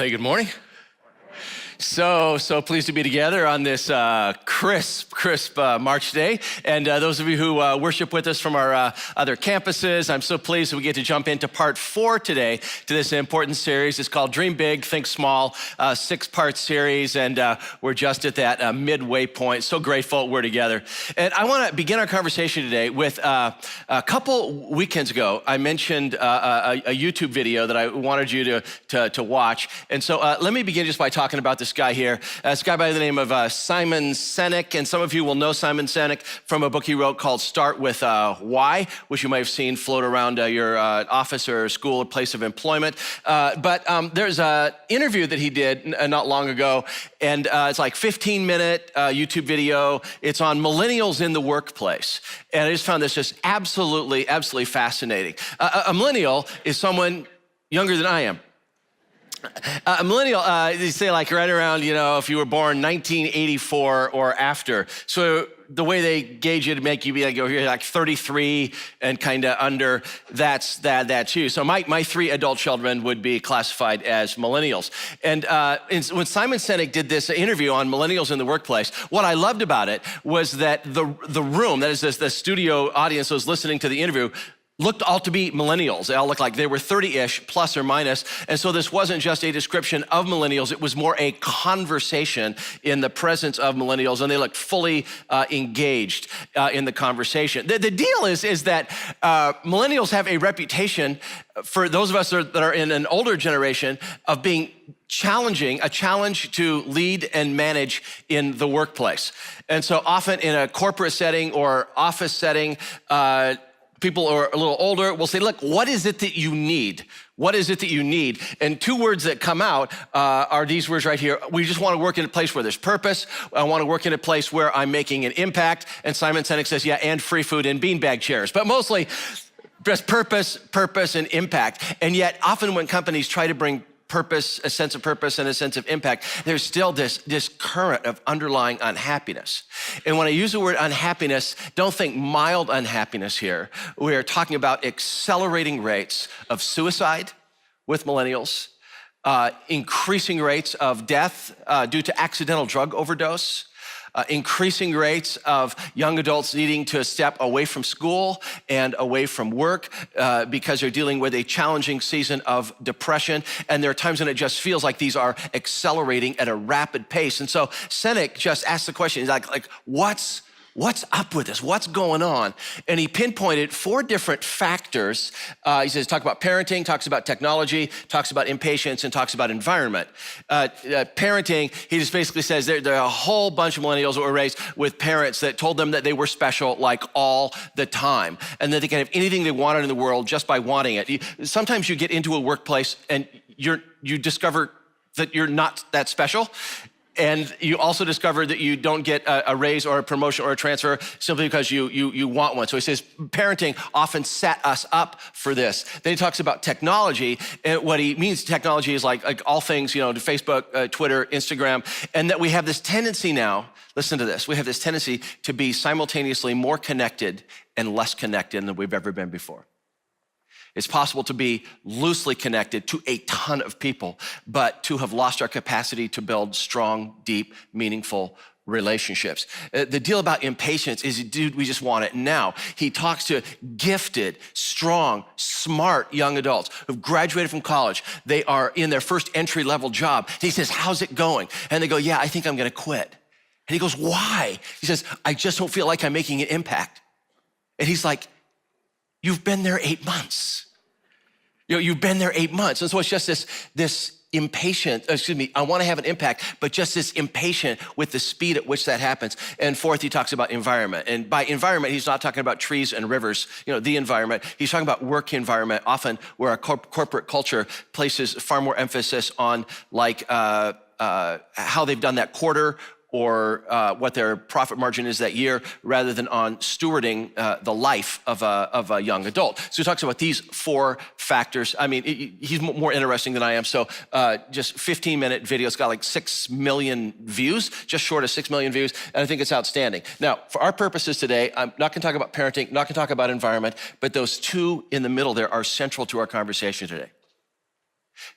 Well, hey, good morning. So pleased to be together on this crisp March day. And those of you who worship with us from our other campuses, I'm so pleased that we get to jump into part 4 today to this important series. It's called Dream Big, Think Small, 6-part series. And we're just at that midway point. So grateful we're together. And I want to begin our conversation today with a couple weekends ago, I mentioned a YouTube video that I wanted you to watch. And so let me begin just by talking about this guy here. This guy by the name of Simon Sinek, and some of you will know Simon Sinek from a book he wrote called Start With Why, which you might have seen float around your office or school or place of employment. But there's an interview that he did not long ago, and it's like 15-minute YouTube video. It's on millennials in the workplace. And I just found this just absolutely fascinating. A millennial is someone younger than I am. A millennial, they say like right around, if you were born 1984 or after. So the way they gauge it to make you be like, you're like 33 and kind of under, that's you. So my 3 adult children would be classified as millennials. And when Simon Sinek did this interview on millennials in the workplace, what I loved about it was that the room, that is the studio audience that was listening to the interview, looked all to be millennials. They all looked like they were 30-ish, plus or minus. And so this wasn't just a description of millennials, it was more a conversation in the presence of millennials, and they looked fully engaged in the conversation. The deal is that millennials have a reputation, for those of us that are in an older generation, of being challenging, a challenge to lead and manage in the workplace. And so often in a corporate setting or office setting, people who are a little older will say, look, what is it that you need? What is it that you need? And 2 words that come out are these words right here. We just want to work in a place where there's purpose. I want to work in a place where I'm making an impact. And Simon Sinek says, yeah, and free food and beanbag chairs. But mostly just purpose, and impact. And yet often when companies try to bring purpose, a sense of purpose and a sense of impact, there's still this current of underlying unhappiness. And when I use the word unhappiness, don't think mild unhappiness here. We're talking about accelerating rates of suicide with millennials, increasing rates of death due to accidental drug overdose, increasing rates of young adults needing to step away from school and away from work because they're dealing with a challenging season of depression. And there are times when it just feels like these are accelerating at a rapid pace. And so Sinek just asked the question, he's like what's up with this? What's going on? And he pinpointed 4 different factors. He says, talk about parenting, talks about technology, talks about impatience, and talks about environment. Parenting, he just basically says there are a whole bunch of millennials that were raised with parents that told them that they were special like all the time, and that they can have anything they wanted in the world just by wanting it. Sometimes you get into a workplace and you discover that you're not that special. And you also discover that you don't get a raise or a promotion or a transfer simply because you want one. So he says parenting often set us up for this. Then he talks about technology, and what he means technology is like all things, Facebook, Twitter, Instagram, and that we have this tendency now, listen to this, we have this tendency to be simultaneously more connected and less connected than we've ever been before. It's possible to be loosely connected to a ton of people, but to have lost our capacity to build strong, deep, meaningful relationships. The deal about impatience is, dude, we just want it now. He talks to gifted, strong, smart young adults who've graduated from college. They are in their first entry-level job. And he says, how's it going? And they go, yeah, I think I'm gonna quit. And he goes, why? He says, I just don't feel like I'm making an impact. And he's like, you've been there 8 months. You've been there 8 months. And so it's just this impatient, I want to have an impact, but just this impatient with the speed at which that happens. And 4th, he talks about environment. And by environment, he's not talking about trees and rivers, the environment. He's talking about work environment, often where our corporate culture places far more emphasis on how they've done that quarter, or what their profit margin is that year, rather than on stewarding the life of a young adult. So he talks about these 4 factors. I mean, he's more interesting than I am. So just 15-minute video. It's got like 6 million views, just short of 6 million views. And I think it's outstanding. Now, for our purposes today, I'm not gonna talk about parenting, not gonna talk about environment, but those 2 in the middle there are central to our conversation today.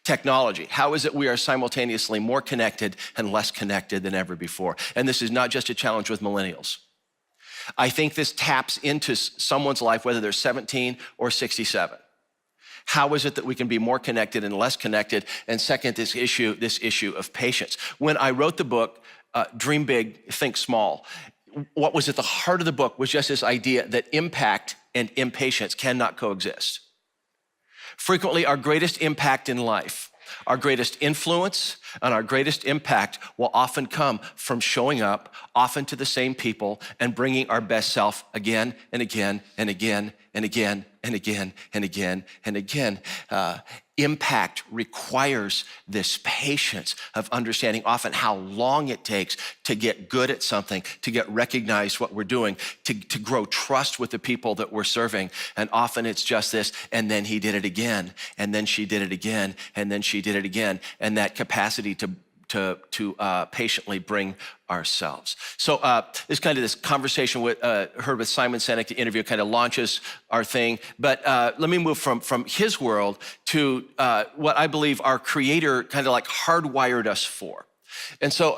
Technology, how is it we are simultaneously more connected and less connected than ever before? And this is not just a challenge with millennials. I think this taps into someone's life, whether they're 17 or 67. How is it that we can be more connected and less connected? And second, this issue of patience. When I wrote the book, Dream Big, Think Small, what was at the heart of the book was just this idea that impact and impatience cannot coexist. Frequently, our greatest impact in life, our greatest influence, and our greatest impact will often come from showing up, often to the same people, and bringing our best self again and again and again and again and again and again and again. Impact requires this patience of understanding often how long it takes to get good at something, to get recognized what we're doing, to grow trust with the people that we're serving. And often it's just this, and then he did it again, and then she did it again, and then she did it again. And that capacity to patiently bring ourselves. So this kind of this conversation heard with Simon Sinek, the interview, kind of launches our thing. But let me move from his world to what I believe our Creator kind of like hardwired us for. And so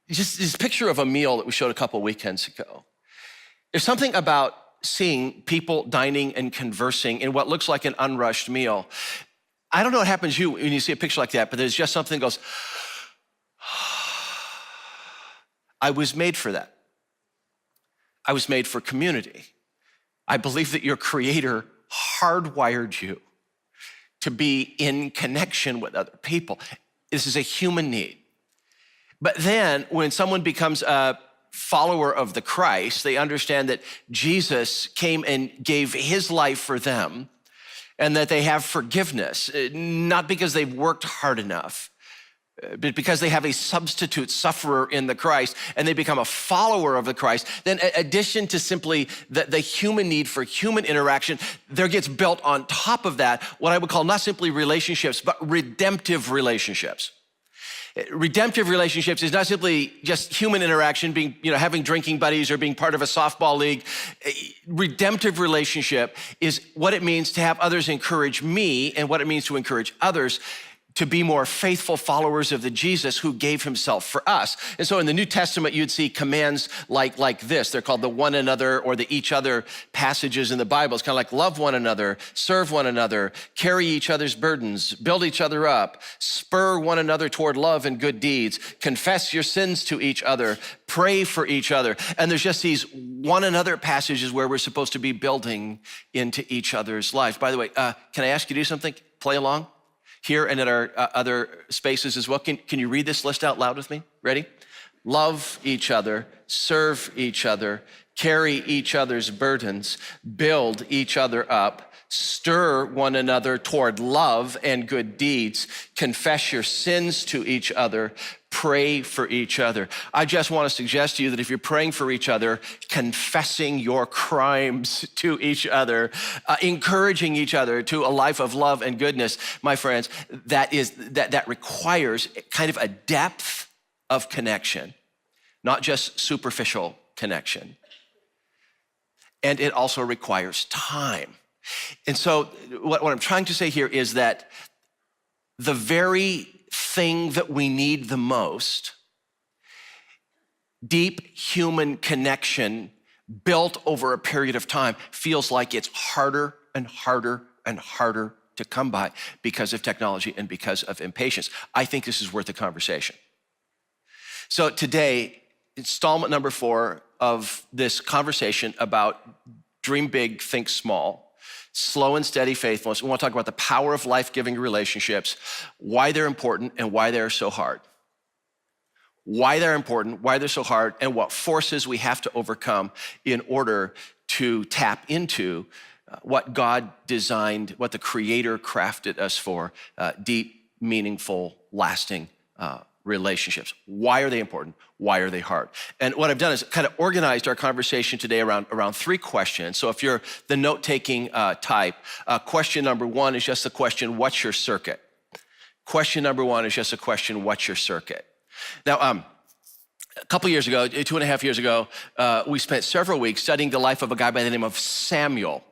just this picture of a meal that we showed a couple weekends ago. There's something about seeing people dining and conversing in what looks like an unrushed meal. I don't know what happens to you when you see a picture like that, but there's just something that goes, I was made for that. I was made for community. I believe that your Creator hardwired you to be in connection with other people. This is a human need. But then when someone becomes a follower of the Christ, they understand that Jesus came and gave his life for them and that they have forgiveness, not because they've worked hard enough, but because they have a substitute sufferer in the Christ and they become a follower of the Christ. Then in addition to simply the human need for human interaction, there gets built on top of that what I would call not simply relationships, but redemptive relationships. Redemptive relationships is not simply just human interaction, being, having drinking buddies or being part of a softball league. Redemptive relationship is what it means to have others encourage me and what it means to encourage others to be more faithful followers of the Jesus who gave himself for us. And so in the New Testament, you'd see commands like this. They're called the one another or the each other passages in the Bible. It's kind of like love one another, serve one another, carry each other's burdens, build each other up, spur one another toward love and good deeds, confess your sins to each other, pray for each other. And there's just these one another passages where we're supposed to be building into each other's lives. By the way, can I ask you to do something? Play along. Here and at our other spaces as well. Can you read this list out loud with me? Ready? Love each other, serve each other, carry each other's burdens, build each other up, stir one another toward love and good deeds, confess your sins to each other, pray for each other. I just want to suggest to you that if you're praying for each other, confessing your crimes to each other, encouraging each other to a life of love and goodness, my friends, that requires kind of a depth of connection, not just superficial connection. And it also requires time. And so what I'm trying to say here is that the very thing that we need the most, deep human connection built over a period of time, feels like it's harder and harder and harder to come by because of technology and because of impatience. I think this is worth a conversation. So today, installment number 4 of this conversation about dream big, think small, slow and steady faithfulness. We want to talk about the power of life-giving relationships, why they're important and why they're so hard. Why they're important, why they're so hard, and what forces we have to overcome in order to tap into what God designed, what the Creator crafted us for, deep, meaningful, lasting relationships. Why are they important? Why are they hard? And what I've done is kind of organized our conversation today around 3 questions. So if you're the note-taking type, question number 1 is just the question, what's your circuit? Question number 1 is just a question, what's your circuit? Now, a couple years ago, 2.5 years ago, we spent several weeks studying the life of a guy by the name of Samuel.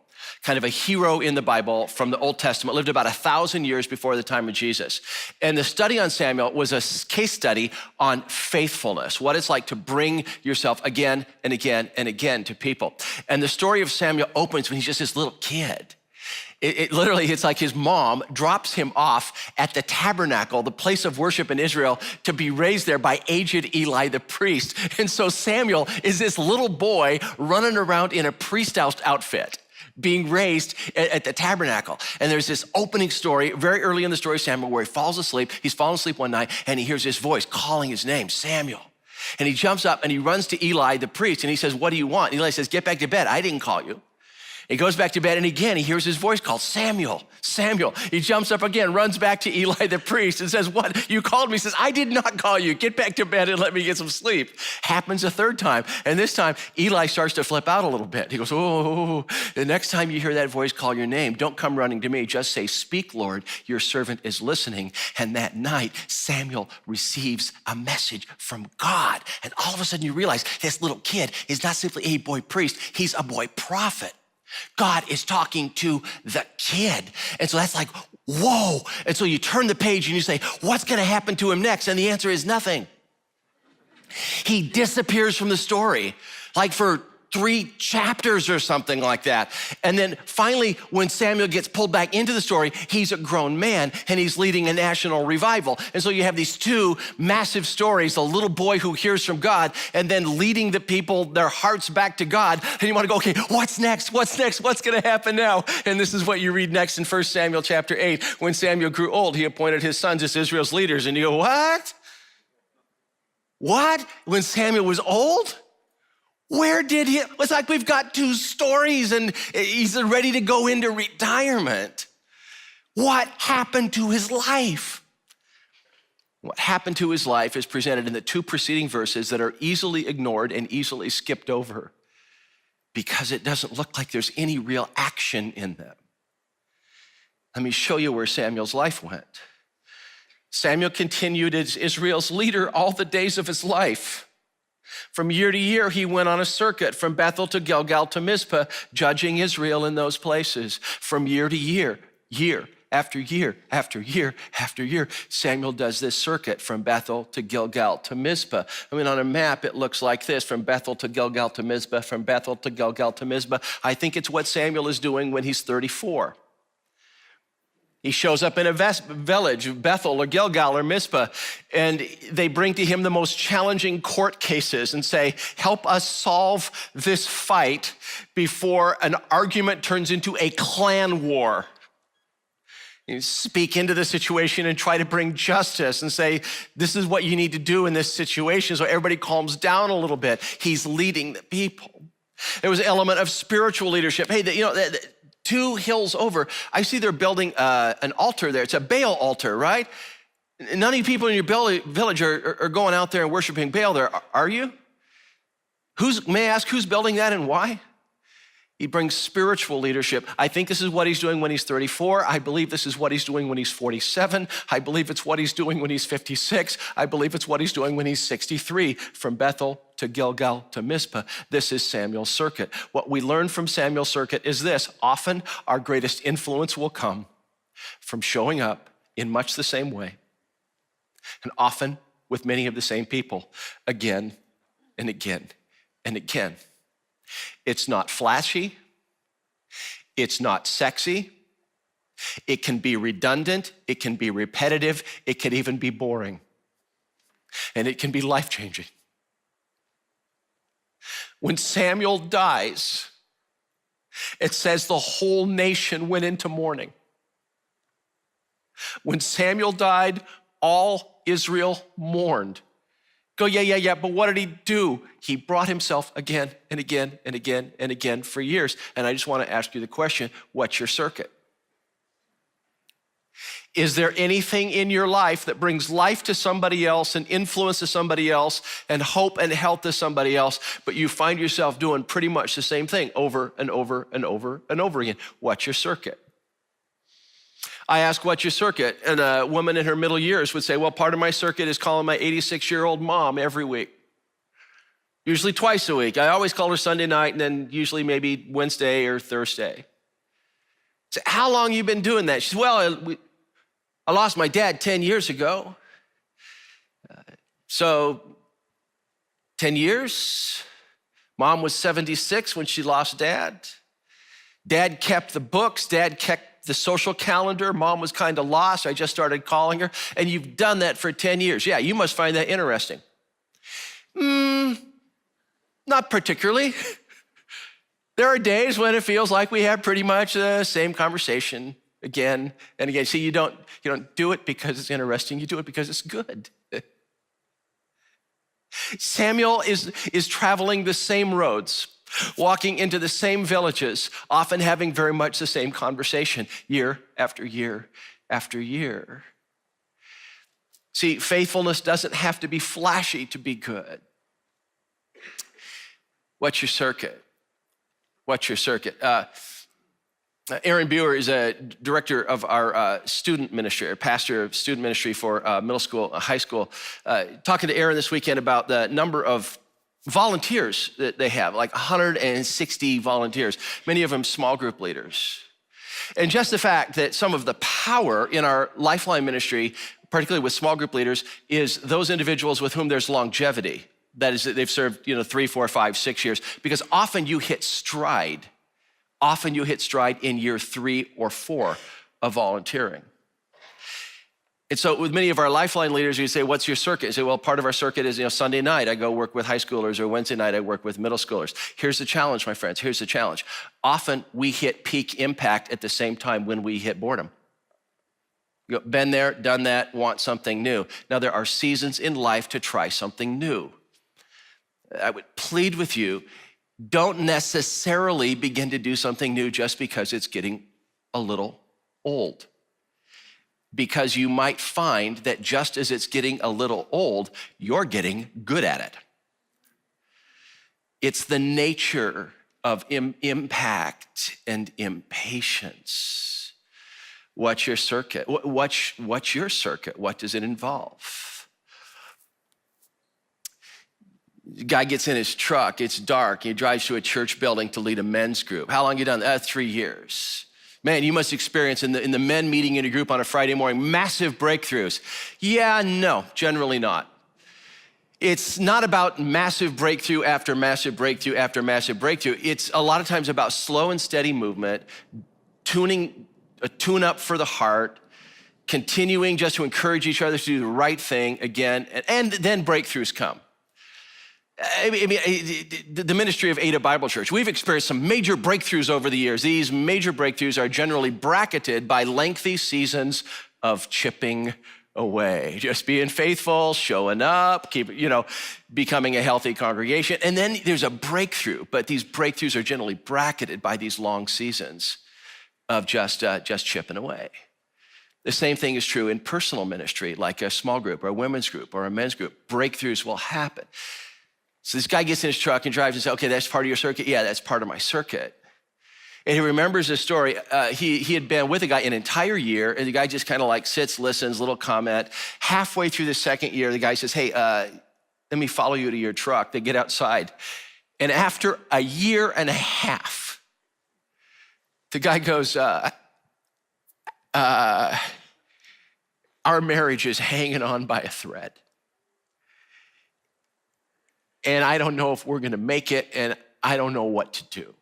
kind of a hero in the Bible from the Old Testament, lived about 1,000 years before the time of Jesus. And the study on Samuel was a case study on faithfulness, what it's like to bring yourself again and again and again to people. And the story of Samuel opens when he's just this little kid. Literally, it's like his mom drops him off at the tabernacle, the place of worship in Israel, to be raised there by aged Eli the priest. And so Samuel is this little boy running around in a priest outfit, being raised at the tabernacle. And there's this opening story very early in the story of Samuel where he falls asleep. He's fallen asleep one night and he hears this voice calling his name, Samuel. And he jumps up and he runs to Eli the priest and he says, what do you want? And Eli says, get back to bed. I didn't call you. He goes back to bed and again, he hears his voice called Samuel, Samuel. He jumps up again, runs back to Eli the priest and says, what, you called me? He says, I did not call you. Get back to bed and let me get some sleep. Happens a third time. And this time, Eli starts to flip out a little bit. He goes, oh, the next time you hear that voice call your name, don't come running to me. Just say, speak, Lord, your servant is listening. And that night, Samuel receives a message from God. And all of a sudden you realize this little kid is not simply a boy priest, he's a boy prophet. God is talking to the kid. And so that's like, whoa. And so you turn the page and you say, what's gonna happen to him next? And the answer is nothing. He disappears from the story, like for 3 chapters or something like that. And then finally, when Samuel gets pulled back into the story, he's a grown man and he's leading a national revival. And so you have these 2 massive stories, a little boy who hears from God and then leading the people, their hearts back to God. And you wanna go, okay, what's next? What's next? What's gonna happen now? And this is what you read next in 1 Samuel chapter 8. When Samuel grew old, he appointed his sons as Israel's leaders. And you go, what? What? When Samuel was old? Where did he, it's like we've got 2 stories and he's ready to go into retirement. What happened to his life? What happened to his life is presented in the 2 preceding verses that are easily ignored and easily skipped over because it doesn't look like there's any real action in them. Let me show you where Samuel's life went. Samuel continued as Israel's leader all the days of his life. From year to year, he went on a circuit from Bethel to Gilgal to Mizpah, judging Israel in those places. From year to year, year after year after year after year, Samuel does this circuit from Bethel to Gilgal to Mizpah. I mean, on a map, it looks like this, from Bethel to Gilgal to Mizpah, from Bethel to Gilgal to Mizpah. I think it's what Samuel is doing when he's 34. He shows up in a village, Bethel or Gilgal or Mizpah, and they bring to him the most challenging court cases and say, help us solve this fight before an argument turns into a clan war. You speak into the situation and try to bring justice and say, this is what you need to do in this situation, so everybody calms down a little bit. He's leading the people. There was an element of spiritual leadership. Hey, 2 hills over, I see they're building an altar there. It's a Baal altar, right? None of you people in your village are going out there and worshiping Baal there, are you? May I ask who's building that and why? He brings spiritual leadership. I think this is what he's doing when he's 34. I believe this is what he's doing when he's 47. I believe it's what he's doing when he's 56. I believe it's what he's doing when he's 63, from Bethel to Gilgal to Mizpah. This is Samuel's circuit. What we learn from Samuel's circuit is this: often our greatest influence will come from showing up in much the same way, and often with many of the same people, again and again and again. It's not flashy. It's not sexy. It can be redundant. It can be repetitive. It can even be boring. And it can be life-changing. When Samuel dies, it says the whole nation went into mourning. When Samuel died, all Israel mourned. Go, yeah, but what did he do? He brought himself again and again and again and again for years. And I just want to ask you the question, what's your circuit? Is there anything in your life that brings life to somebody else and influence to somebody else and hope and health to somebody else, but you find yourself doing pretty much the same thing over and over and over and over again? What's your circuit? I ask, what's your circuit? And a woman in her middle years would say, well, part of my circuit is calling my 86-year-old mom every week. Usually twice a week. I always call her Sunday night and then usually maybe Wednesday or Thursday. Say, how long you been doing that? She said, well, I lost my dad 10 years ago. So 10 years, Mom was 76 when she lost Dad. Dad kept the books, Dad kept the social calendar. Mom was kind of lost. I just started calling her. And you've done that for 10 years. Yeah, you must find that interesting. Not particularly. There are days when it feels like we have pretty much the same conversation again and again. See, you don't do it because it's interesting. You do it because it's good. Samuel is traveling the same roads, walking into the same villages, often having very much the same conversation year after year after year. See, faithfulness doesn't have to be flashy to be good. What's your circuit? What's your circuit? Aaron Buer is a director of our student ministry, a pastor of student ministry for middle school, high school. Talking to Aaron this weekend about the number of volunteers that they have, like 160 volunteers, many of them small group leaders. And just the fact that some of the power in our Lifeline ministry, particularly with small group leaders, is those individuals with whom there's longevity. That is, that they've served 3, 4, 5, 6 years, because often you hit stride. Often you hit stride in year 3 or 4 of volunteering. And so with many of our Lifeline leaders, you say, what's your circuit? You say, well, part of our circuit is, Sunday night I go work with high schoolers, or Wednesday night I work with middle schoolers. Here's the challenge, my friends, here's the challenge. Often we hit peak impact at the same time when we hit boredom. Been there, done that, want something new. Now there are seasons in life to try something new. I would plead with you, don't necessarily begin to do something new just because it's getting a little old. Because you might find that just as it's getting a little old, you're getting good at it. It's the nature of impact and impatience. What's your circuit? What's your circuit? What does it involve? Guy gets in his truck, it's dark, he drives to a church building to lead a men's group. How long you done that? 3 years. Man, you must experience in the men meeting in a group on a Friday morning, massive breakthroughs. Yeah, no, generally not. It's not about massive breakthrough after massive breakthrough after massive breakthrough. It's a lot of times about slow and steady movement, a tune up for the heart, continuing just to encourage each other to do the right thing again, and then breakthroughs come. The ministry of Ada Bible Church, we've experienced some major breakthroughs over the years. These major breakthroughs are generally bracketed by lengthy seasons of chipping away, just being faithful, showing up, becoming a healthy congregation. And then there's a breakthrough, but these breakthroughs are generally bracketed by these long seasons of just chipping away. The same thing is true in personal ministry, like a small group or a women's group or a men's group. Breakthroughs will happen. So this guy gets in his truck and drives and says, okay, that's part of your circuit? Yeah, that's part of my circuit. And he remembers this story. He had been with a guy an entire year, and the guy just kind of like sits, listens, little comment. Halfway through the second year, the guy says, hey, let me follow you to your truck. They get outside. And after a year and a half, the guy goes, our marriage is hanging on by a thread. And I don't know if we're gonna make it, and I don't know what to do.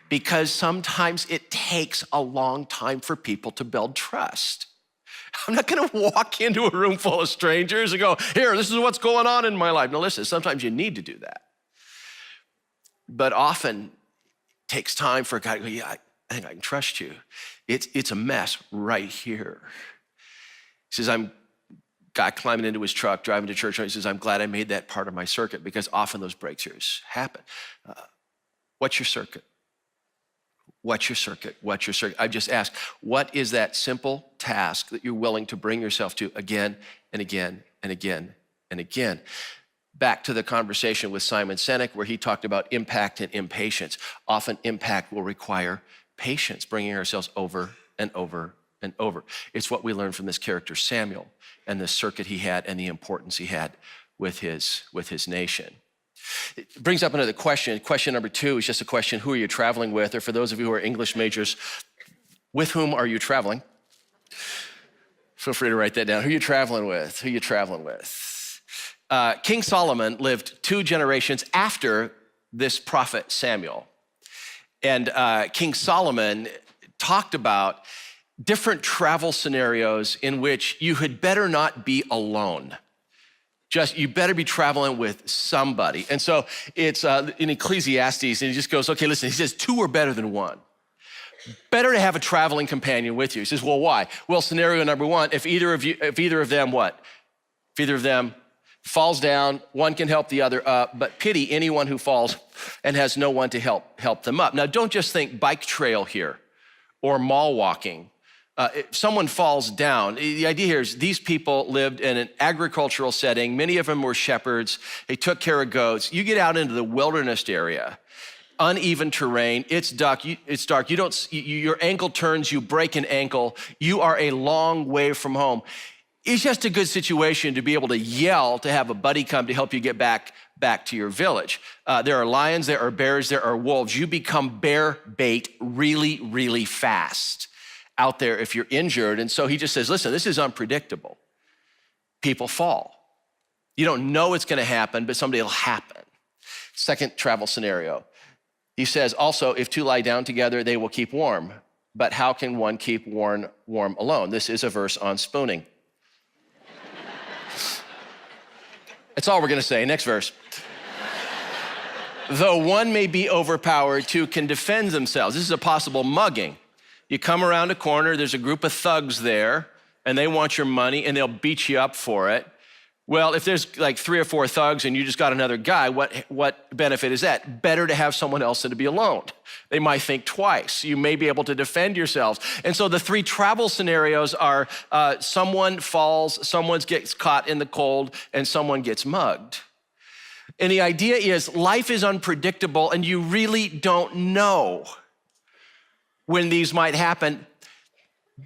Because sometimes it takes a long time for people to build trust. I'm not gonna walk into a room full of strangers and go, here, this is what's going on in my life. Now listen, sometimes you need to do that. But often it takes time for God to go, yeah, I think I can trust you. It's a mess right here. He says, guy climbing into his truck, driving to church, and he says, I'm glad I made that part of my circuit, because often those breakthroughs happen. What's your circuit? What's your circuit? What's your circuit? I've just asked, what is that simple task that you're willing to bring yourself to again and again and again and again? Back to the conversation with Simon Sinek, where he talked about impact and impatience. Often impact will require patience, bringing ourselves over and over and over. It's what we learned from this character, Samuel, and the circuit he had and the importance he had with his nation. It brings up another question. Question number 2 is just a question, who are you traveling with? Or for those of you who are English majors, with whom are you traveling? Feel free to write that down. Who are you traveling with? Who are you traveling with? King Solomon lived 2 generations after this prophet Samuel. And King Solomon talked about different travel scenarios in which you had better not be alone. You better be traveling with somebody. And so it's in Ecclesiastes, and he just goes, okay, listen, he says 2 are better than 1. Better to have a traveling companion with you. He says, well, why? Well, scenario number 1, if either of them falls down, one can help the other up, but pity anyone who falls and has no one to help them up. Now, don't just think bike trail here or mall walking. If someone falls down, the idea here is these people lived in an agricultural setting. Many of them were shepherds. They took care of goats. You get out into the wilderness area, uneven terrain, it's dark, your ankle turns, you break an ankle, you are a long way from home. It's just a good situation to be able to yell, to have a buddy come to help you get back to your village. There are lions, there are bears, there are wolves. You become bear bait really, really fast out there if you're injured. And so he just says, listen, this is unpredictable. People fall. You don't know it's gonna happen, but someday it'll happen. Second travel scenario. He says, also, if 2 lie down together, they will keep warm. But how can one keep warm alone? This is a verse on spooning. That's all we're gonna say. Next verse. Though one may be overpowered, 2 can defend themselves. This is a possible mugging. You come around a corner, there's a group of thugs there, and they want your money, and they'll beat you up for it. Well, if there's like 3 or 4 thugs and you just got another guy, what benefit is that? Better to have someone else than to be alone. They might think twice. You may be able to defend yourselves. And so the 3 travel scenarios are someone falls, someone gets caught in the cold, and someone gets mugged. And the idea is life is unpredictable and you really don't know when these might happen.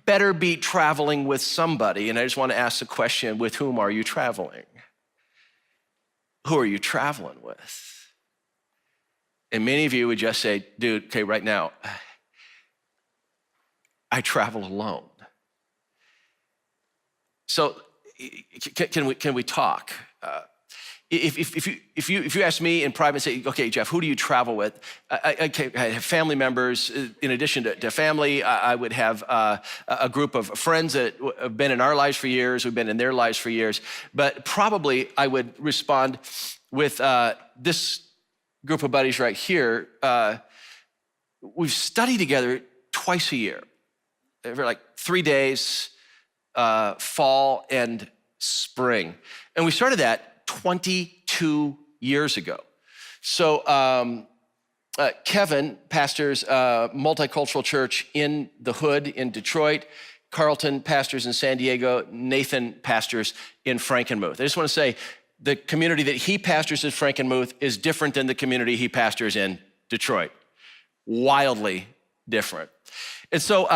Better be traveling with somebody. And I just want to ask the question, with whom are you traveling? Who are you traveling with? And many of you would just say, dude, okay, right now, I travel alone. So can we talk? If you ask me in private and say, okay, Jeff, who do you travel with? I have family members. In addition to family, I would have a group of friends that have been in our lives for years, who've been in their lives for years. But probably I would respond with this group of buddies right here. We've studied together twice a year for like 3 days, fall and spring. And we started that 22 years ago. So Kevin pastors a multicultural church in the hood in Detroit. Carlton pastors in San Diego. Nathan pastors in Frankenmuth. I just want to say the community that he pastors in Frankenmuth is different than the community he pastors in Detroit. Wildly different. And so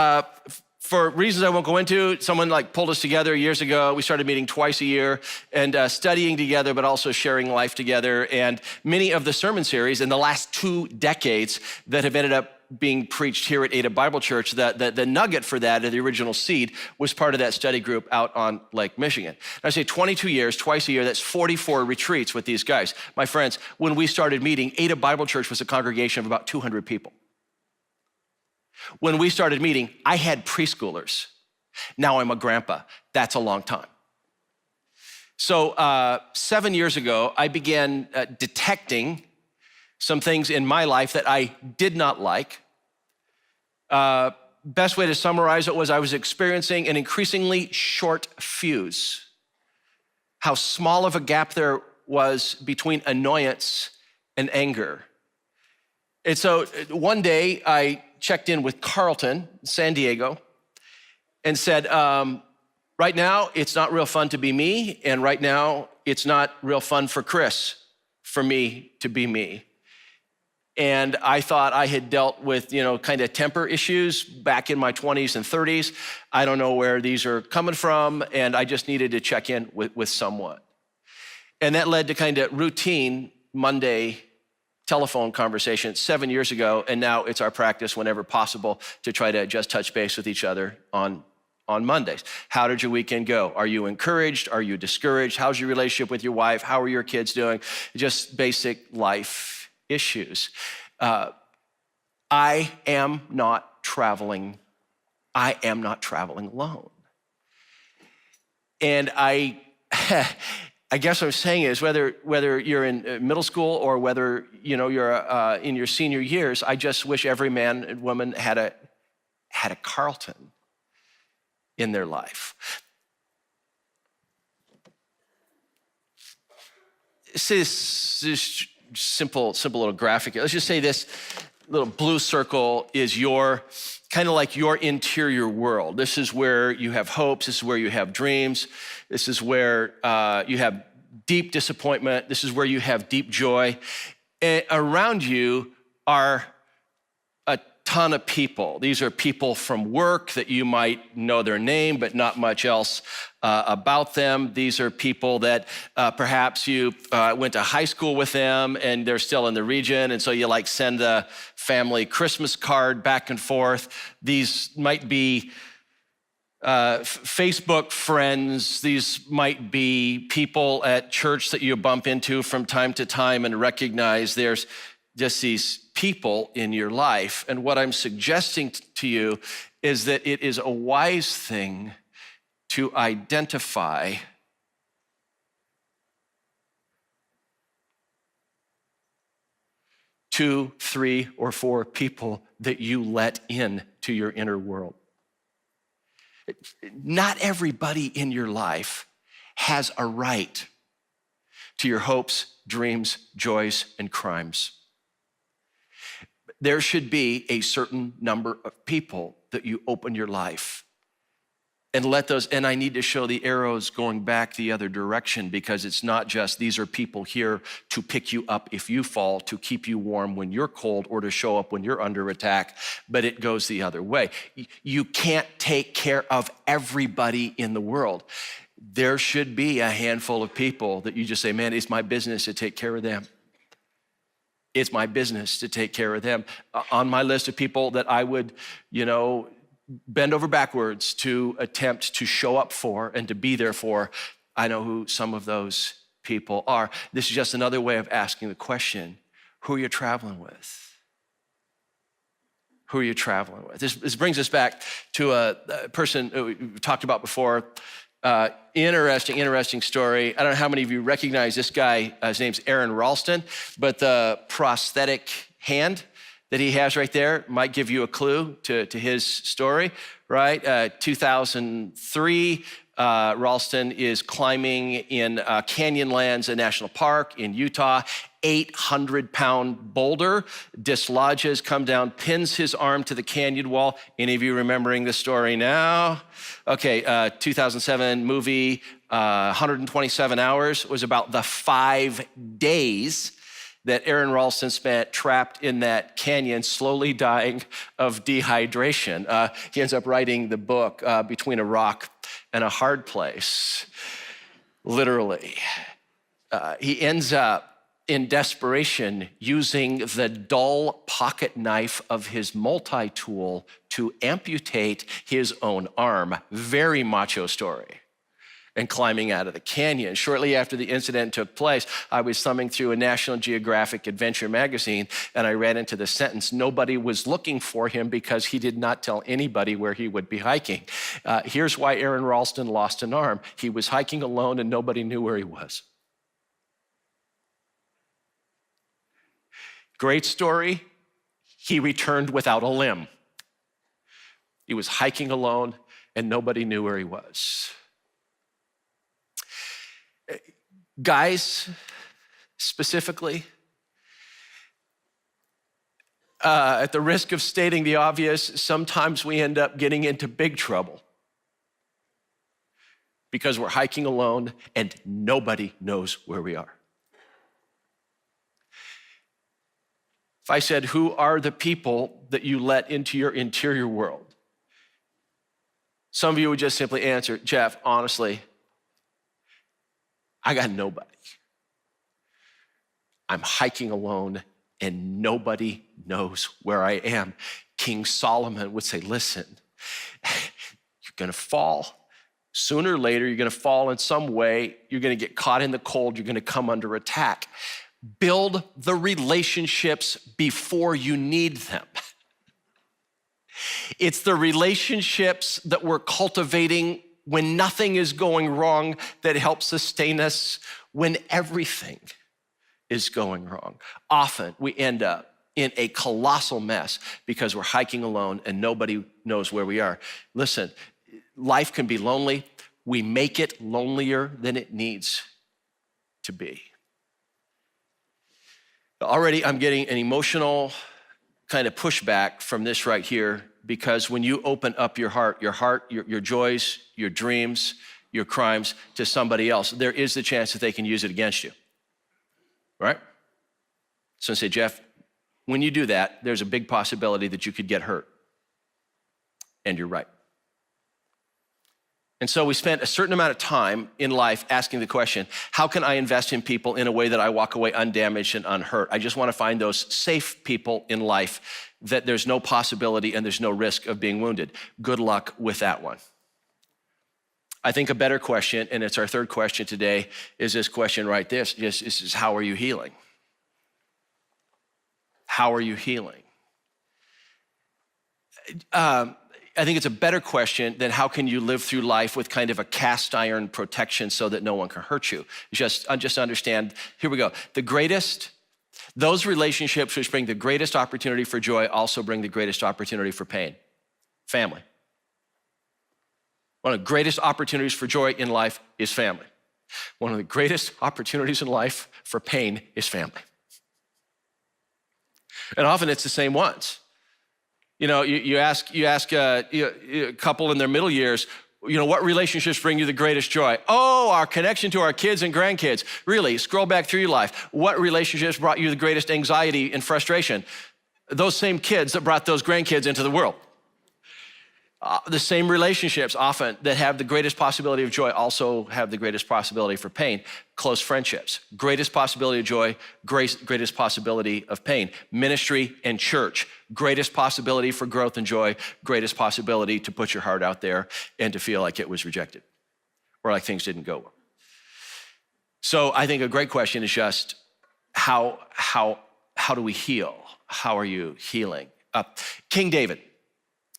for reasons I won't go into, someone like pulled us together years ago. We started meeting twice a year and studying together, but also sharing life together. And many of the sermon series in the last 2 decades that have ended up being preached here at Ada Bible Church, the nugget for that, the original seed, was part of that study group out on Lake Michigan. And I say 22 years, twice a year, that's 44 retreats with these guys. My friends, when we started meeting, Ada Bible Church was a congregation of about 200 people. When we started meeting, I had preschoolers. Now I'm a grandpa. That's a long time. So 7 years ago, I began detecting some things in my life that I did not like. Best way to summarize it was I was experiencing an increasingly short fuse. How small of a gap there was between annoyance and anger. And so one day I checked in with Carlton San Diego and said, right now it's not real fun to be me, and right now it's not real fun for Chris, for me to be me. And I thought I had dealt with, kind of temper issues back in my 20s and 30s. I don't know where these are coming from, and I just needed to check in with someone. And that led to kind of routine Monday telephone conversation 7 years ago, and now it's our practice whenever possible to try to just touch base with each other on Mondays. How did your weekend go? Are you encouraged? Are you discouraged? How's your relationship with your wife? How are your kids doing? Just basic life issues. I am not traveling alone. And I guess what I'm saying is whether you're in middle school or whether you're in your senior years, I just wish every man and woman had a Carlton in their life. This simple little graphic. Let's just say this little blue circle is your kind of like your interior world. This is where you have hopes. This is where you have dreams. This is where you have deep disappointment. This is where you have deep joy. And around you are a ton of people. These are people from work that you might know their name, but not much else about them. These are people that perhaps you went to high school with them and they're still in the region. And so you send a family Christmas card back and forth. These might be Facebook friends. These might be people at church that you bump into from time to time and recognize there's just these people in your life. And what I'm suggesting to you is that it is a wise thing to identify two, three, or four people that you let in to your inner world. Not everybody in your life has a right to your hopes, dreams, joys, and crimes. There should be a certain number of people that you open your life and let those, and I need to show the arrows going back the other direction because it's not just these are people here to pick you up if you fall, to keep you warm when you're cold, or to show up when you're under attack, but it goes the other way. You can't take care of everybody in the world. There should be a handful of people that you just say, man, it's my business to take care of them. It's my business to take care of them. On my list of people that I would, bend over backwards to attempt to show up for and to be there for, I know who some of those people are. This is just another way of asking the question, who are you traveling with? Who are you traveling with? This brings us back to a person we've talked about before. Interesting story. I don't know how many of you recognize this guy. His name's Aron Ralston, but the prosthetic hand that he has right there might give you a clue to his story, right? 2003, Ralston is climbing in Canyonlands National Park in Utah. 800-pound boulder dislodges, come down, pins his arm to the canyon wall. Any of you remembering the story now? Okay, 2007 movie, 127 Hours was about the 5 days that Aron Ralston spent trapped in that canyon, slowly dying of dehydration. He ends up writing the book, Between a Rock and a Hard Place, literally. He ends up in desperation using the dull pocket knife of his multi-tool to amputate his own arm. Very macho story. And climbing out of the canyon. Shortly after the incident took place, I was thumbing through a National Geographic Adventure magazine, and I ran into the sentence, nobody was looking for him because he did not tell anybody where he would be hiking. Here's why Aron Ralston lost an arm. He was hiking alone and nobody knew where he was. Great story. He returned without a limb. He was hiking alone and nobody knew where he was. Guys, specifically, at the risk of stating the obvious, sometimes we end up getting into big trouble because we're hiking alone and nobody knows where we are. If I said, who are the people that you let into your interior world? Some of you would just simply answer, Jeff, honestly, I got nobody. I'm hiking alone and nobody knows where I am. King Solomon would say, listen, you're gonna fall. Sooner or later, you're gonna fall in some way. You're gonna get caught in the cold. You're gonna come under attack. Build the relationships before you need them. It's the relationships that we're cultivating when nothing is going wrong that help sustain us when everything is going wrong. Often we end up in a colossal mess because we're hiking alone and nobody knows where we are. Listen, life can be lonely. We make it lonelier than it needs to be. Already I'm getting an emotional kind of pushback from this right here, because when you open up your heart, your joys, your dreams, your crimes to somebody else, there is the chance that they can use it against you, right? So I say, Jeff, when you do that, there's a big possibility that you could get hurt. And you're right. And so we spent a certain amount of time in life asking the question, how can I invest in people in a way that I walk away undamaged and unhurt? I just want to find those safe people in life that there's no possibility and there's no risk of being wounded. Good luck with that one. I think a better question, and it's our third question today, is this question right there. This is how are you healing? How are you healing? I think it's a better question than how can you live through life with kind of a cast iron protection so that no one can hurt you. Just understand, here we go. Those relationships which bring the greatest opportunity for joy also bring the greatest opportunity for pain. Family. One of the greatest opportunities for joy in life is family. One of the greatest opportunities in life for pain is family. And often it's the same ones. You know, you ask a couple in their middle years, what relationships bring you the greatest joy? Oh, our connection to our kids and grandkids. Really, scroll back through your life. What relationships brought you the greatest anxiety and frustration? Those same kids that brought those grandkids into the world. The same relationships often that have the greatest possibility of joy also have the greatest possibility for pain. Close friendships, greatest possibility of joy, greatest possibility of pain. Ministry and church, greatest possibility for growth and joy, greatest possibility to put your heart out there and to feel like it was rejected or like things didn't go well. So I think a great question is just how do we heal? How are you healing? King David,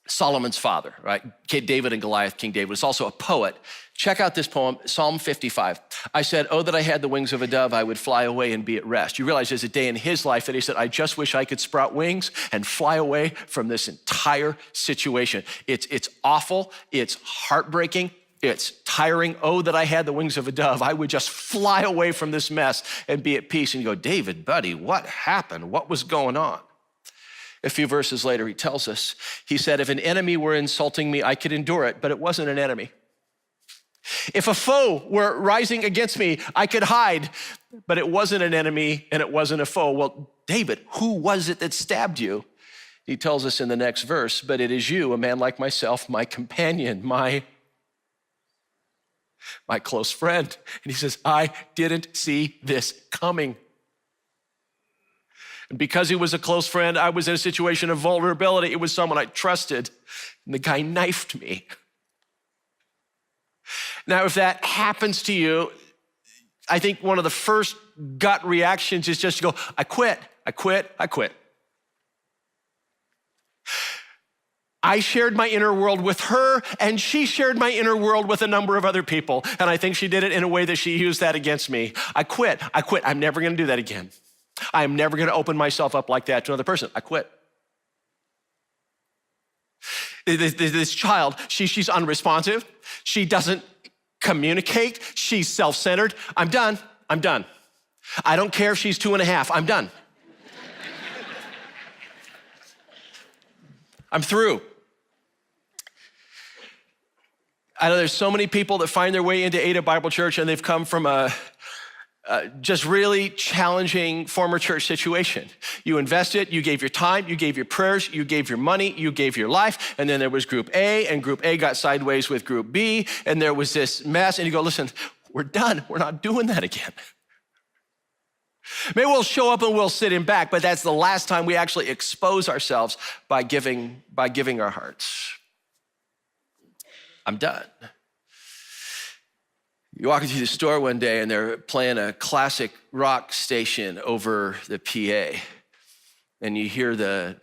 Solomon's father, right? David and Goliath, King David was also a poet. Check out this poem, Psalm 55. I said, oh, that I had the wings of a dove, I would fly away and be at rest. You realize there's a day in his life that he said, I just wish I could sprout wings and fly away from this entire situation. It's awful, it's heartbreaking, it's tiring. Oh, that I had the wings of a dove, I would just fly away from this mess and be at peace. And you go, David, buddy, what happened? What was going on? A few verses later, he tells us, he said, if an enemy were insulting me, I could endure it, but it wasn't an enemy. If a foe were rising against me, I could hide, but it wasn't an enemy and it wasn't a foe. Well, David, who was it that stabbed you? He tells us in the next verse, but it is you, a man like myself, my companion, my close friend. And he says, I didn't see this coming. And because he was a close friend, I was in a situation of vulnerability. It was someone I trusted, and the guy knifed me. Now, if that happens to you, I think one of the first gut reactions is just to go, I quit. I shared my inner world with her, and she shared my inner world with a number of other people, and I think she did it in a way that she used that against me. I quit. I'm never gonna do that again. I am never gonna open myself up like that to another person. I quit. This child, she's unresponsive. She doesn't communicate. She's self-centered. I'm done. I don't care if she's 2.5. I'm done. I'm through. I know there's so many people that find their way into Ada Bible Church and they've come from a just really challenging former church situation. You invested, you gave your time, you gave your prayers, you gave your money, you gave your life, and then there was group A, and group A got sideways with group B, and there was this mess, and you go, listen, we're done. We're not doing that again. Maybe we'll show up and we'll sit in back, but that's the last time we actually expose ourselves by giving our hearts. I'm done. You walk into the store one day and they're playing a classic rock station over the PA, and you hear the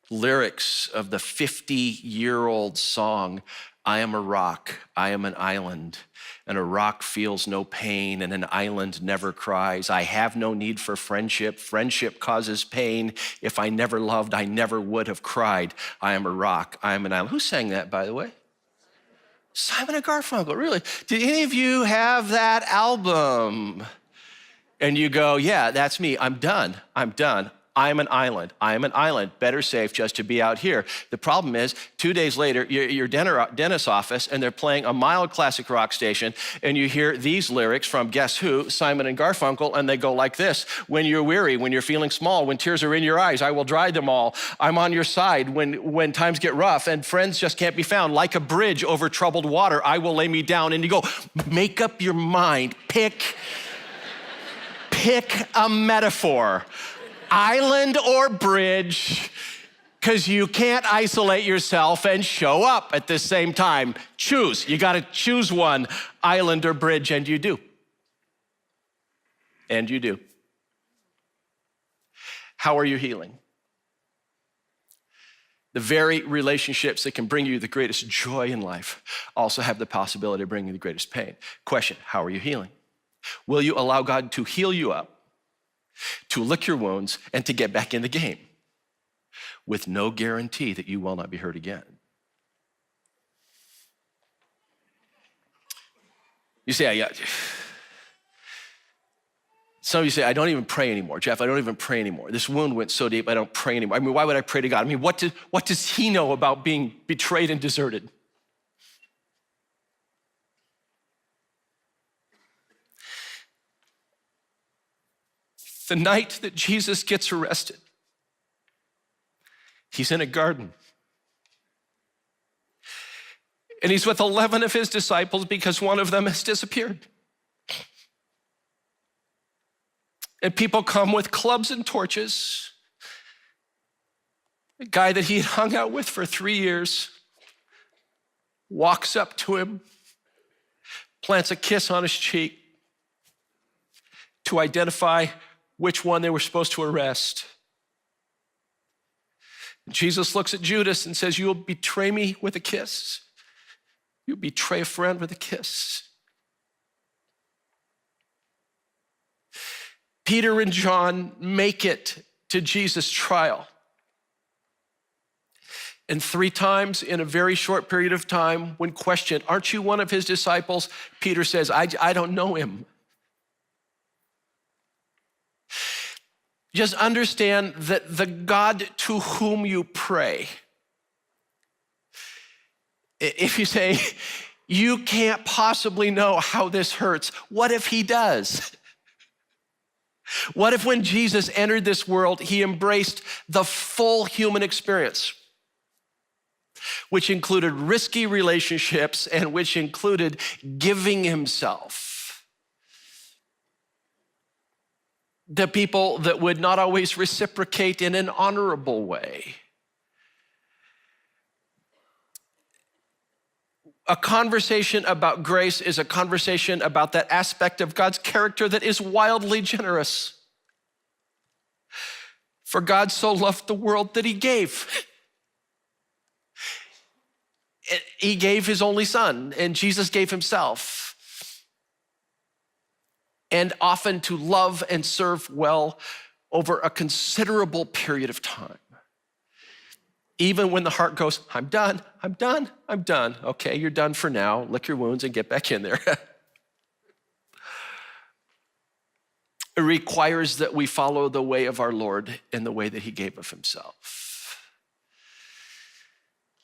lyrics of the 50-year-old song, I am a rock, I am an island, and a rock feels no pain, and an island never cries. I have no need for friendship. Friendship causes pain. If I never loved, I never would have cried. I am a rock, I am an island. Who sang that, by the way? Simon and Garfunkel, really? Did any of you have that album? And you go, yeah, that's me. I'm done. I'm an island. I am an island. Better safe just to be out here. The problem is, 2 days later, you're dentist's office, and they're playing a mild classic rock station, and you hear these lyrics from guess who? Simon and Garfunkel, and they go like this. When you're weary, when you're feeling small, when tears are in your eyes, I will dry them all. I'm on your side when times get rough and friends just can't be found. Like a bridge over troubled water, I will lay me down. And you go, make up your mind. Pick a metaphor. Island or bridge, because you can't isolate yourself and show up at the same time. Choose. You got to choose one, island or bridge, and you do. And you do. How are you healing? The very relationships that can bring you the greatest joy in life also have the possibility of bringing you the greatest pain. Question, how are you healing? Will you allow God to heal you up, to lick your wounds, and to get back in the game with no guarantee that you will not be hurt again? You say, yeah. Some of you say, I don't even pray anymore. Jeff, I don't even pray anymore. This wound went so deep, I don't pray anymore. I mean, why would I pray to God? I mean, what does he know about being betrayed and deserted? The night that Jesus gets arrested, he's in a garden. And he's with 11 of his disciples because one of them has disappeared. And people come with clubs and torches. The guy that he had hung out with for 3 years walks up to him, plants a kiss on his cheek to identify which one they were supposed to arrest. Jesus looks at Judas and says, you'll betray me with a kiss. You'll betray a friend with a kiss. Peter and John make it to Jesus' trial. And 3 times in a very short period of time, when questioned, aren't you one of his disciples? Peter says, I don't know him. Just understand that the God to whom you pray, if you say, you can't possibly know how this hurts, what if he does? What if when Jesus entered this world, he embraced the full human experience, which included risky relationships and which included giving himself to people that would not always reciprocate in an honorable way? A conversation about grace is a conversation about that aspect of God's character that is wildly generous. For God so loved the world that he gave. He gave his only son, and Jesus gave himself. And often to love and serve well over a considerable period of time. Even when the heart goes, I'm done. Okay, you're done for now. Lick your wounds and get back in there. It requires that we follow the way of our Lord in the way that he gave of himself.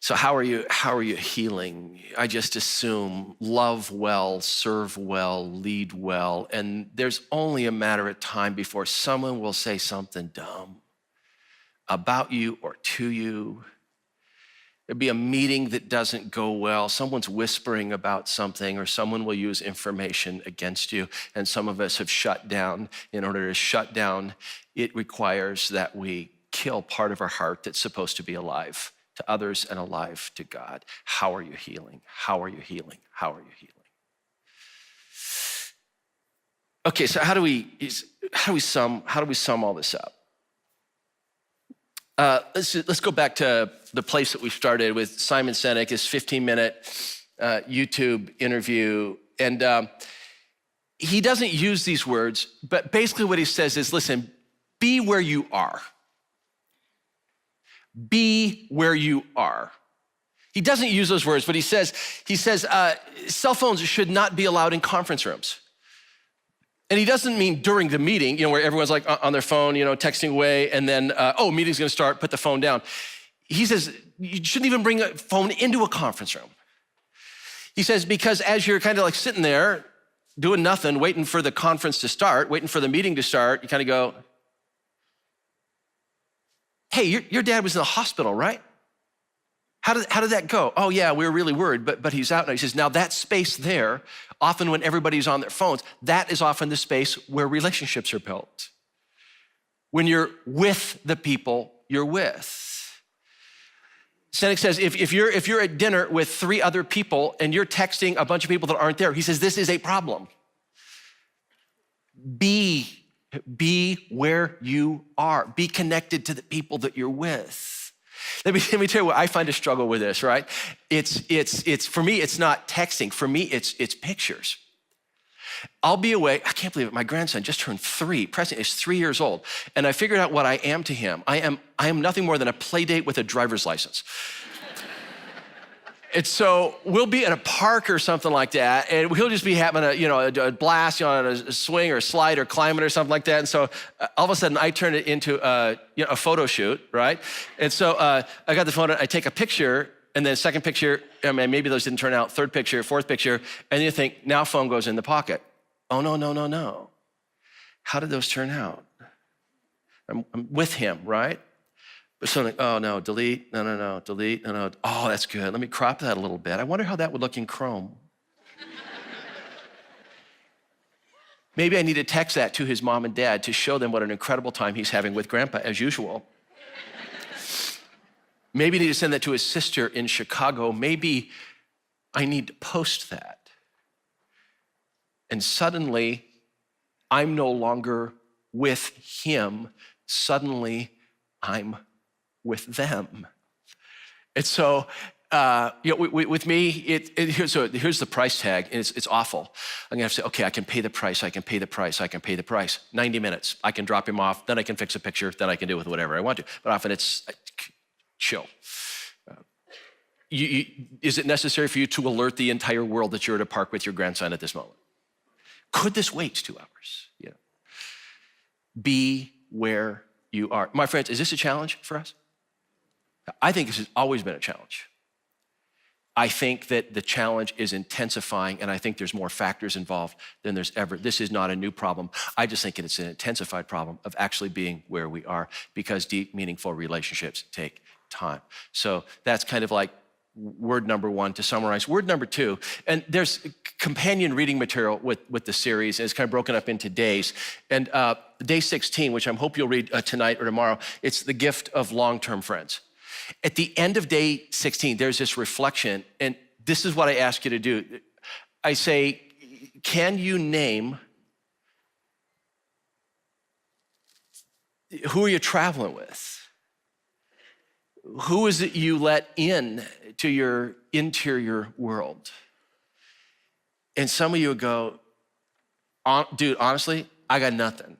So how are you healing? I just assume love well, serve well, lead well, and there's only a matter of time before someone will say something dumb about you or to you, It'd be a meeting that doesn't go well. Someone's whispering about something, or someone will use information against you. And some of us have shut down. In order to shut down, it requires that we kill part of our heart that's supposed to be alive to others and alive to God. How are you healing? How are you healing? How are you healing? Okay, so how do we sum all this up? Let's go back to the place that we started with Simon Sinek, his 15-minute YouTube interview. And he doesn't use these words, but basically what he says is, listen, be where you are. Be where you are. He doesn't use those words, but he says, cell phones should not be allowed in conference rooms. And he doesn't mean during the meeting, where everyone's like on their phone, texting away, and then, meeting's gonna start, put the phone down. He says, you shouldn't even bring a phone into a conference room. He says, because as you're kind of like sitting there doing nothing, waiting for the conference to start, waiting for the meeting to start, you kind of go, hey, your dad was in the hospital, right? How did that go? Oh yeah, we were really worried, but he's out now. He says, now that space there, often when everybody's on their phones, that is often the space where relationships are built. When you're with the people you're with. Sinek says, if you're at dinner with 3 other people and you're texting a bunch of people that aren't there, he says, this is a problem. Be where you are. Be connected to the people that you're with. Let me tell you what I find a struggle with this, right? It's for me, it's not texting. For me, it's pictures. I'll be away. I can't believe it. My grandson just turned 3. Preston is 3 years old. And I figured out what I am to him. I am nothing more than a play date with a driver's license. And so we'll be at a park or something like that, and he'll just be having a blast, on a swing or a slide or climbing or something like that. And so all of a sudden I turn it into a photo shoot, right? And so I got the phone, I take a picture, and then second picture, maybe those didn't turn out, third picture, fourth picture, and you think, now phone goes in the pocket. Oh, no. How did those turn out? I'm with him, right? So like, oh no, delete, no, delete, no. Oh, that's good. Let me crop that a little bit. I wonder how that would look in Chrome. Maybe I need to text that to his mom and dad to show them what an incredible time he's having with grandpa, as usual. Maybe I need to send that to his sister in Chicago. Maybe I need to post that. And suddenly, I'm no longer with him. Suddenly, I'm with them. And so, with me, here's the price tag, and it's awful. I'm gonna have to say, okay, I can pay the price, I can pay the price. 90 minutes, I can drop him off, then I can fix a picture, then I can do with whatever I want to. But often it's chill. Is it necessary for you to alert the entire world that you're at a park with your grandson at this moment? Could this wait 2 hours? Be where you are. My friends, is this a challenge for us? I think this has always been a challenge. I think that the challenge is intensifying, and I think there's more factors involved than there's ever. This is not a new problem. I just think it's an intensified problem of actually being where we are, because deep, meaningful relationships take time. So that's kind of like word number 1 to summarize. Word number 2, and there's companion reading material with the series, and it's kind of broken up into days. And day 16, which I hope you'll read tonight or tomorrow, it's the gift of long-term friends. At the end of day 16, there's this reflection, and this is what I ask you to do. I say, can you name who are you traveling with? Who is it you let in to your interior world? And some of you would go, dude, honestly, I got nothing.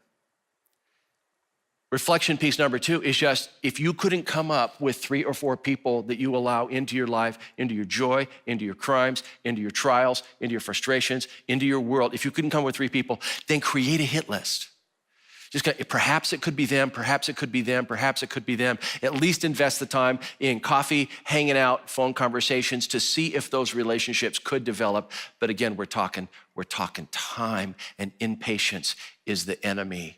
Reflection piece number 2 is just, if you couldn't come up with 3 or 4 people that you allow into your life, into your joy, into your crimes, into your trials, into your frustrations, into your world, if you couldn't come up with 3 people, then create a hit list. Perhaps it could be them, perhaps it could be them, perhaps it could be them. At least invest the time in coffee, hanging out, phone conversations to see if those relationships could develop. But again, we're talking time, and impatience is the enemy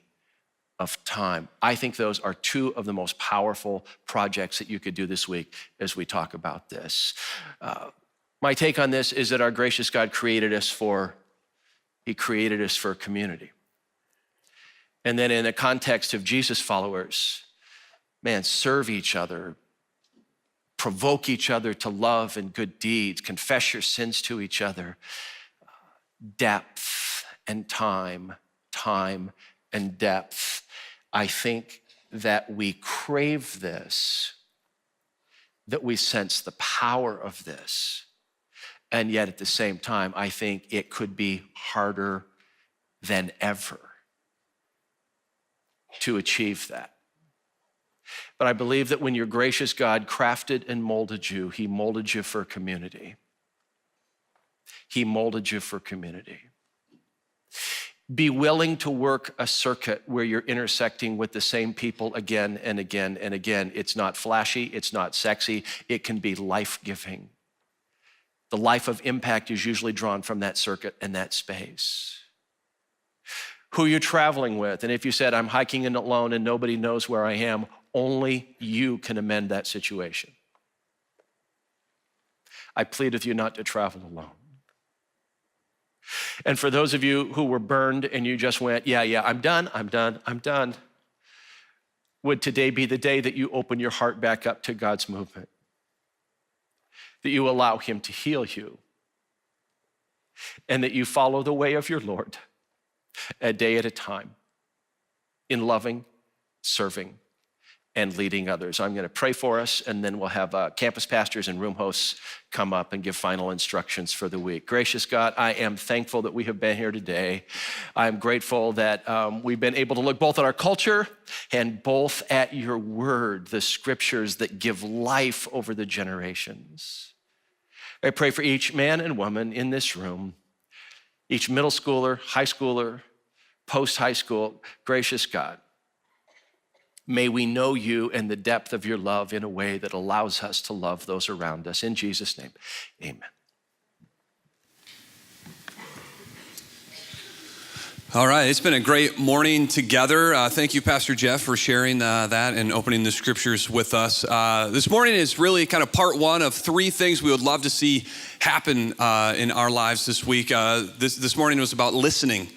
of time. I think those are two of the most powerful projects that you could do this week as we talk about this. My take on this is that our gracious God created us for community. And then in the context of Jesus followers, man, serve each other, provoke each other to love and good deeds, confess your sins to each other, depth and time and depth. I think that we crave this, that we sense the power of this. And yet at the same time, I think it could be harder than ever to achieve that. But I believe that when your gracious God crafted and molded you, he molded you for community. He molded you for community. Be willing to work a circuit where you're intersecting with the same people again and again and again. It's not flashy, it's not sexy, it can be life-giving. The life of impact is usually drawn from that circuit and that space. Who you're traveling with, and if you said, I'm hiking in alone and nobody knows where I am, only you can amend that situation. I plead with you not to travel alone. And for those of you who were burned and you just went, yeah, I'm done. Would today be the day that you open your heart back up to God's movement? That you allow him to heal you, and that you follow the way of your Lord a day at a time in loving, serving, and leading others. I'm going to pray for us, and then we'll have campus pastors and room hosts come up and give final instructions for the week. Gracious God, I am thankful that we have been here today. I'm grateful that we've been able to look both at our culture and both at your word, the scriptures that give life over the generations. I pray for each man and woman in this room, each middle schooler, high schooler, post-high school. Gracious God, may we know you and the depth of your love in a way that allows us to love those around us. In Jesus' name, amen. All right, it's been a great morning together. Thank you, Pastor Jeff, for sharing that and opening the scriptures with us. This morning is really kind of part one of three things we would love to see happen in our lives this week. This morning was about listening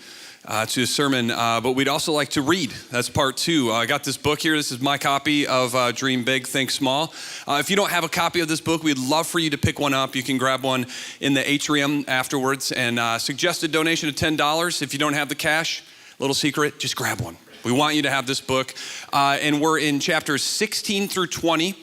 to a sermon, but we'd also like to read. That's part two. I got this book here. This is my copy of Dream Big, Think Small. If you don't have a copy of this book, we'd love for you to pick one up. You can grab one in the atrium afterwards, and suggested donation of $10. If you don't have the cash, little secret, just grab one. We want you to have this book, and we're in chapters 16 through 20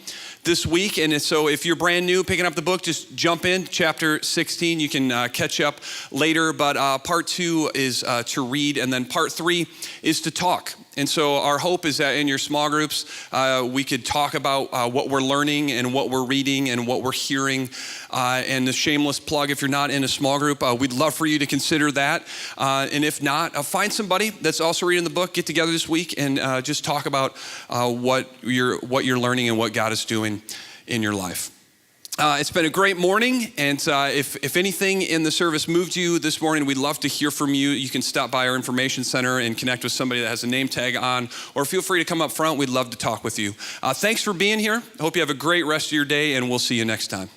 this week. And so if you're brand new picking up the book, just jump in chapter 16. You can catch up later, but part two is to read, and then part three is to talk. And so our hope is that in your small groups, we could talk about what we're learning and what we're reading and what we're hearing. And the shameless plug, if you're not in a small group, we'd love for you to consider that. And if not, find somebody that's also reading the book, get together this week and just talk about what you're learning and what God is doing in your life. It's been a great morning, and if anything in the service moved you this morning, we'd love to hear from you. You can stop by our information center and connect with somebody that has a name tag on, or feel free to come up front. We'd love to talk with you. Thanks for being here. I hope you have a great rest of your day, and we'll see you next time.